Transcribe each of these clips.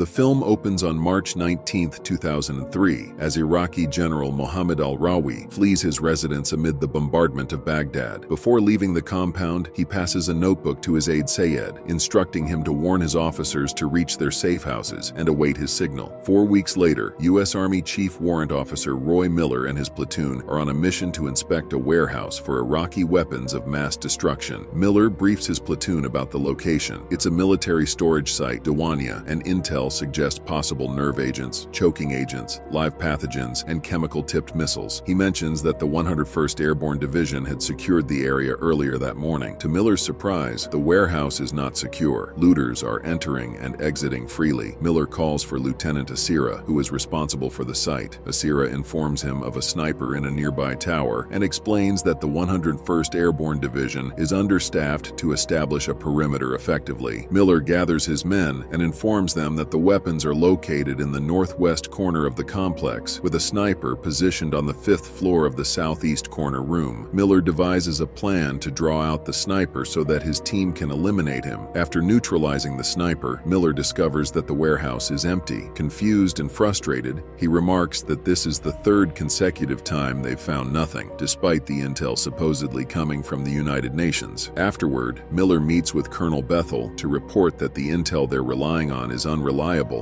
The film opens on March 19, 2003, as Iraqi General Mohammed al-Rawi flees his residence amid the bombardment of Baghdad. Before leaving the compound, he passes a notebook to his aide Sayed, instructing him to warn his officers to reach their safe houses and await his signal. 4 weeks later, U.S. Army Chief Warrant Officer Roy Miller and his platoon are on a mission to inspect a warehouse for Iraqi weapons of mass destruction. Miller briefs his platoon about the location. It's a military storage site, Diwania, and intel suggests possible nerve agents, choking agents, live pathogens, and chemical-tipped missiles. He mentions that the 101st Airborne Division had secured the area earlier that morning. To Miller's surprise, the warehouse is not secure. Looters are entering and exiting freely. Miller calls for Lieutenant Asira, who is responsible for the site. Asira informs him of a sniper in a nearby tower and explains that the 101st Airborne Division is understaffed to establish a perimeter effectively. Miller gathers his men and informs them that the weapons are located in the northwest corner of the complex, with a sniper positioned on the 5th floor of the southeast corner room. Miller devises a plan to draw out the sniper so that his team can eliminate him. After neutralizing the sniper, Miller discovers that the warehouse is empty. Confused and frustrated, he remarks that this is the 3rd consecutive time they've found nothing, despite the intel supposedly coming from the United Nations. Afterward, Miller meets with Colonel Bethel to report that the intel they're relying on is unreliable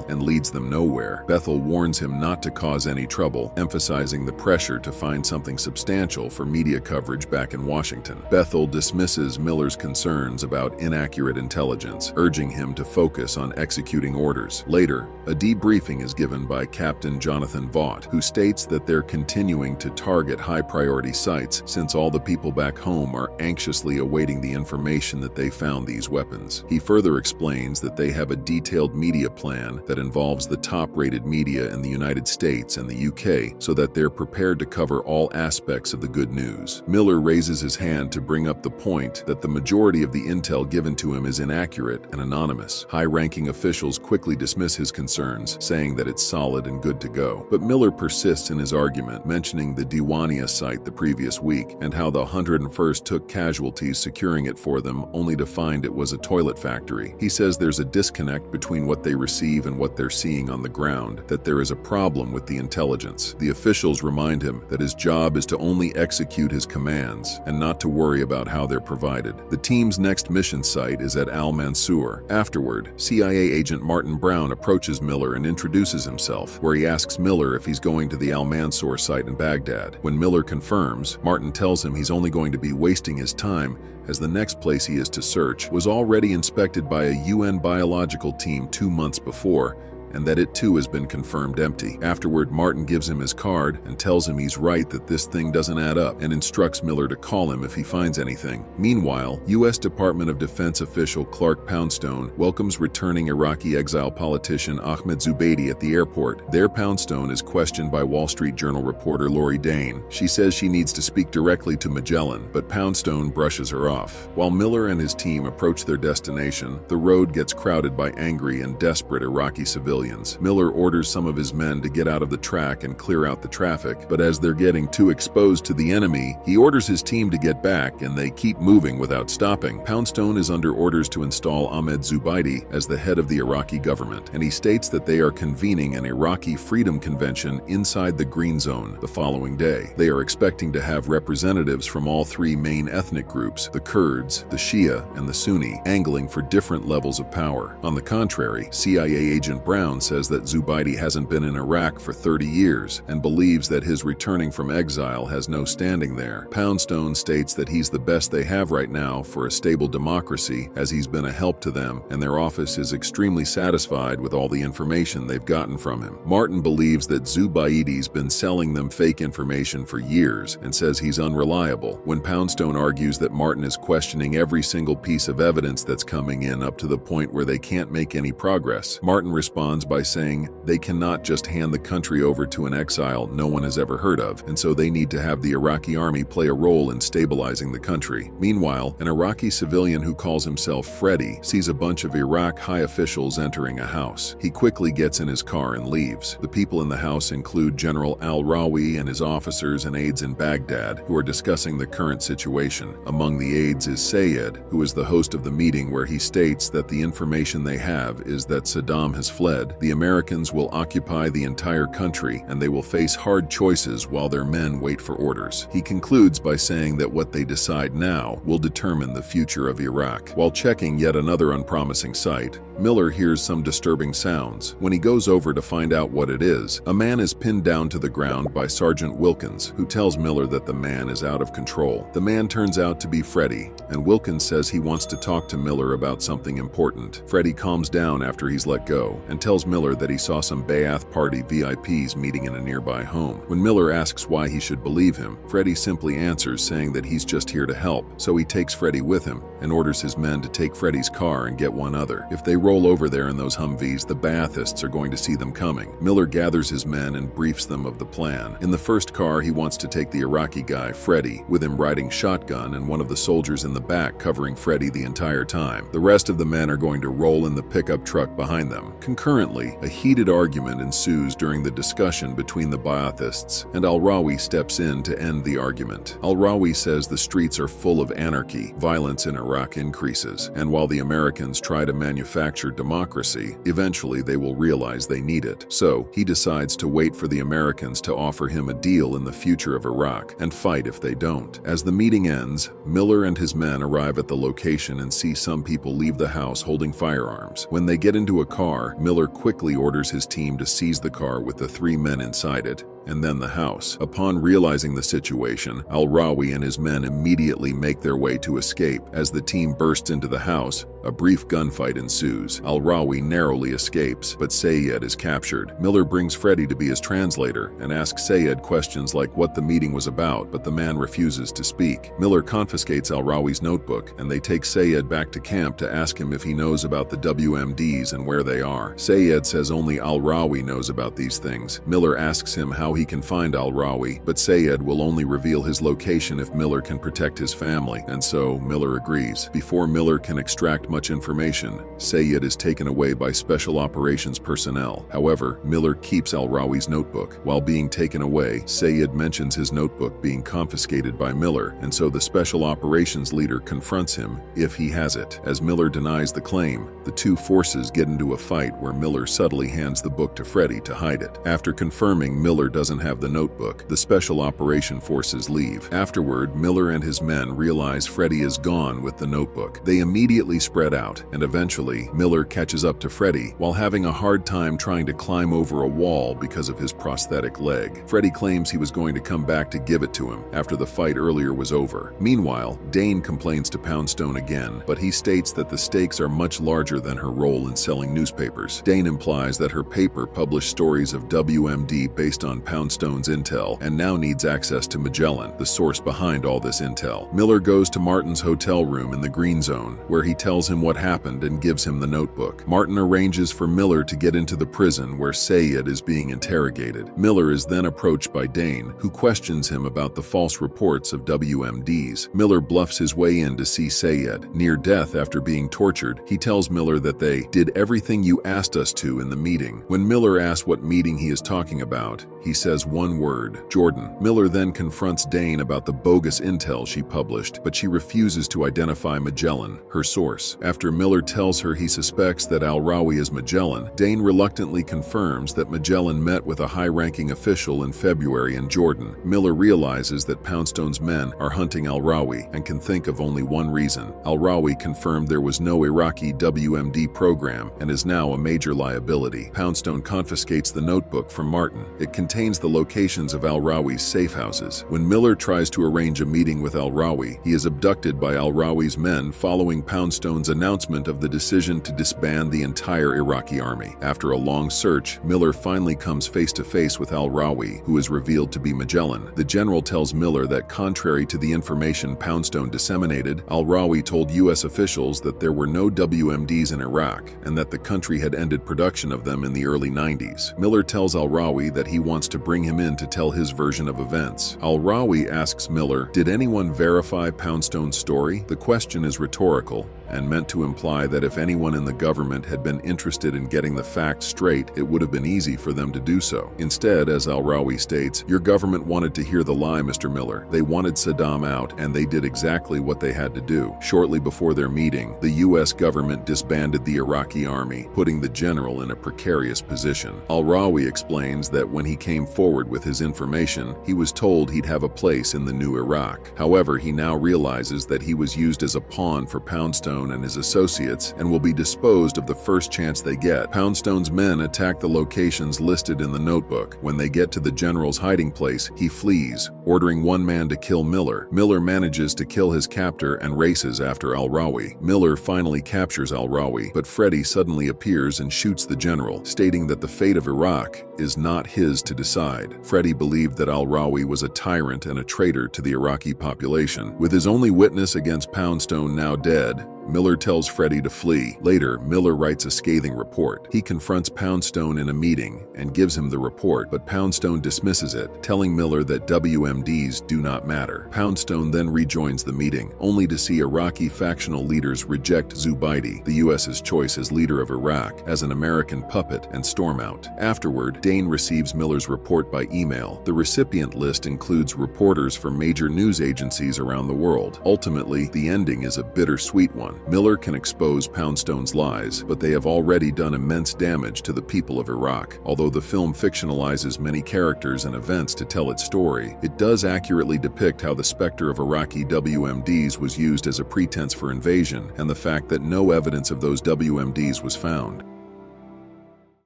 and leads them nowhere. Bethel warns him not to cause any trouble, emphasizing the pressure to find something substantial for media coverage back in Washington. Bethel dismisses Miller's concerns about inaccurate intelligence, urging him to focus on executing orders. Later, a debriefing is given by Captain Jonathan Vaught, who states that they're continuing to target high-priority sites since all the people back home are anxiously awaiting the information that they found these weapons. He further explains that they have a detailed media plan that involves the top-rated media in the United States and the UK so that they're prepared to cover all aspects of the good news. Miller raises his hand to bring up the point that the majority of the intel given to him is inaccurate and anonymous. High-ranking officials quickly dismiss his concerns, saying that it's solid and good to go. But Miller persists in his argument, mentioning the Diwania site the previous week and how the 101st took casualties securing it for them only to find it was a toilet factory. He says there's a disconnect between what they receive and what they're seeing on the ground, that there is a problem with the intelligence. The officials remind him that his job is to only execute his commands and not to worry about how they're provided. The team's next mission site is at Al Mansour. Afterward, CIA agent Martin Brown approaches Miller and introduces himself, where he asks Miller if he's going to the Al Mansour site in Baghdad. When Miller confirms, Martin tells him he's only going to be wasting his time as the next place he is to search was already inspected by a UN biological team 2 months before, and that it too has been confirmed empty. Afterward, Martin gives him his card and tells him he's right that this thing doesn't add up and instructs Miller to call him if he finds anything. Meanwhile, U.S. Department of Defense official Clark Poundstone welcomes returning Iraqi exile politician Ahmed Zubaydi at the airport. There, Poundstone is questioned by Wall Street Journal reporter Lori Dane. She says she needs to speak directly to Magellan, but Poundstone brushes her off. While Miller and his team approach their destination, the road gets crowded by angry and desperate Iraqi civilians. Miller orders some of his men to get out of the track and clear out the traffic, but as they're getting too exposed to the enemy, he orders his team to get back and they keep moving without stopping. Poundstone is under orders to install Ahmed Zubaydi as the head of the Iraqi government, and he states that they are convening an Iraqi Freedom Convention inside the Green Zone the following day. They are expecting to have representatives from all 3 main ethnic groups, the Kurds, the Shia, and the Sunni, angling for different levels of power. On the contrary, CIA agent Brown says that Zubaydi hasn't been in Iraq for 30 years and believes that his returning from exile has no standing there. Poundstone states that he's the best they have right now for a stable democracy, as he's been a help to them, and their office is extremely satisfied with all the information they've gotten from him. Martin believes that Zubaydi's been selling them fake information for years and says he's unreliable. When Poundstone argues that Martin is questioning every single piece of evidence that's coming in up to the point where they can't make any progress, Martin responds by saying they cannot just hand the country over to an exile no one has ever heard of, and so they need to have the Iraqi army play a role in stabilizing the country. Meanwhile, an Iraqi civilian who calls himself Freddy sees a bunch of Iraq high officials entering a house. He quickly gets in his car and leaves. The people in the house include General al-Rawi and his officers and aides in Baghdad, who are discussing the current situation. Among the aides is Sayed, who is the host of the meeting, where he states that the information they have is that Saddam has fled said, the Americans will occupy the entire country and they will face hard choices while their men wait for orders. He concludes by saying that what they decide now will determine the future of Iraq. While checking yet another unpromising site, Miller hears some disturbing sounds. When he goes over to find out what it is, a man is pinned down to the ground by Sergeant Wilkins, who tells Miller that the man is out of control. The man turns out to be Freddie, and Wilkins says he wants to talk to Miller about something important. Freddie calms down after he's let go and tells Miller that he saw some Ba'ath Party VIPs meeting in a nearby home. When Miller asks why he should believe him, Freddie simply answers saying that he's just here to help, so he takes Freddie with him and orders his men to take Freddie's car and get one other. If they roll over there in those Humvees, the Baathists are going to see them coming. Miller gathers his men and briefs them of the plan. In the first car, he wants to take the Iraqi guy, Freddie, with him riding shotgun and one of the soldiers in the back covering Freddie the entire time. The rest of the men are going to roll in the pickup truck behind them. Concurrently, a heated argument ensues during the discussion between the Baathists, and al-Rawi steps in to end the argument. Al-Rawi says the streets are full of anarchy, violence in Iraq increases, and while the Americans try to manufacture democracy, eventually they will realize they need it. So, he decides to wait for the Americans to offer him a deal in the future of Iraq, and fight if they don't. As the meeting ends, Miller and his men arrive at the location and see some people leave the house holding firearms. When they get into a car, Miller quickly orders his team to seize the car with the 3 men inside it, and then the house. Upon realizing the situation, al-Rawi and his men immediately make their way to escape. As the team bursts into the house, a brief gunfight ensues. Al-Rawi narrowly escapes, but Sayed is captured. Miller brings Freddie to be his translator and asks Sayed questions like what the meeting was about, but the man refuses to speak. Miller confiscates al-Rawi's notebook, and they take Sayed back to camp to ask him if he knows about the WMDs and where they are. Sayed says only al-Rawi knows about these things. Miller asks him how he can find al-Rawi, but Sayed will only reveal his location if Miller can protect his family, and so Miller agrees. Before Miller can extract much information, Sayed is taken away by special operations personnel. However, Miller keeps al-Rawi's notebook. While being taken away, Sayed mentions his notebook being confiscated by Miller, and so the special operations leader confronts him if he has it. As Miller denies the claim, the two forces get into a fight where Miller subtly hands the book to Freddie to hide it. After confirming Miller doesn't have the notebook, the special operation forces leave. Afterward, Miller and his men realize Freddie is gone with the notebook. They immediately spread out, and eventually, Miller catches up to Freddie while having a hard time trying to climb over a wall because of his prosthetic leg. Freddie claims he was going to come back to give it to him after the fight earlier was over. Meanwhile, Dane complains to Poundstone again, but he states that the stakes are much larger than her role in selling newspapers. Dane implies that her paper published stories of WMD based on Poundstone's intel and now needs access to Magellan, the source behind all this intel. Miller goes to Martin's hotel room in the Green Zone, where he tells him what happened and gives him the notebook. Martin arranges for Miller to get into the prison where Sayed is being interrogated. Miller is then approached by Dane, who questions him about the false reports of WMDs. Miller bluffs his way in to see Sayed. Near death after being tortured, he tells Miller that they did everything you asked us to in the meeting. When Miller asks what meeting he is talking about, he says one word: Jordan. Miller then confronts Dane about the bogus intel she published, but she refuses to identify Magellan, her source. After Miller tells her he suspects that al-Rawi is Magellan, Dane reluctantly confirms that Magellan met with a high-ranking official in February in Jordan. Miller realizes that Poundstone's men are hunting al-Rawi and can think of only one reason. Al-Rawi confirmed there was no Iraqi WMD program and is now a major liability. Poundstone confiscates the notebook from Martin. It contains the locations of al-Rawi's safe houses. When Miller tries to arrange a meeting with al-Rawi, he is abducted by al-Rawi's men following Poundstone's announcement of the decision to disband the entire Iraqi army. After a long search, Miller finally comes face to face with al-Rawi, who is revealed to be Magellan. The general tells Miller that contrary to the information Poundstone disseminated, al-Rawi told U.S. officials that there were no WMDs in Iraq and that the country had ended production of them in the early 90s. Miller tells al-Rawi that he wants to bring him in to tell his version of events. Al-Rawi asks Miller, did anyone verify Poundstone's story? The question is rhetorical, and meant to imply that if anyone in the government had been interested in getting the facts straight, it would have been easy for them to do so. Instead, as al-Rawi states, "Your government wanted to hear the lie, Mr. Miller. They wanted Saddam out, and they did exactly what they had to do." Shortly before their meeting, the U.S. government disbanded the Iraqi army, putting the general in a precarious position. Al-Rawi explains that when he came forward with his information, he was told he'd have a place in the new Iraq. However, he now realizes that he was used as a pawn for Poundstone and his associates and will be disposed of the first chance they get. Poundstone's men attack the locations listed in the notebook. When they get to the general's hiding place, he flees, ordering one man to kill Miller. Miller manages to kill his captor and races after al-Rawi. Miller finally captures al-Rawi, but Freddy suddenly appears and shoots the general, stating that the fate of Iraq is not his to decide. Freddy believed that al-Rawi was a tyrant and a traitor to the Iraqi population. With his only witness against Poundstone now dead, Miller tells Freddy to flee. Later, Miller writes a scathing report. He confronts Poundstone in a meeting and gives him the report, but Poundstone dismisses it, telling Miller that WMDs do not matter. Poundstone then rejoins the meeting, only to see Iraqi factional leaders reject Zubaidi, the U.S.'s choice as leader of Iraq, as an American puppet and storm out. Afterward, Dane receives Miller's report by email. The recipient list includes reporters from major news agencies around the world. Ultimately, the ending is a bittersweet one. Miller can expose Poundstone's lies, but they have already done immense damage to the people of Iraq. Although the film fictionalizes many characters and events to tell its story, it does accurately depict how the specter of Iraqi WMDs was used as a pretense for invasion and the fact that no evidence of those WMDs was found.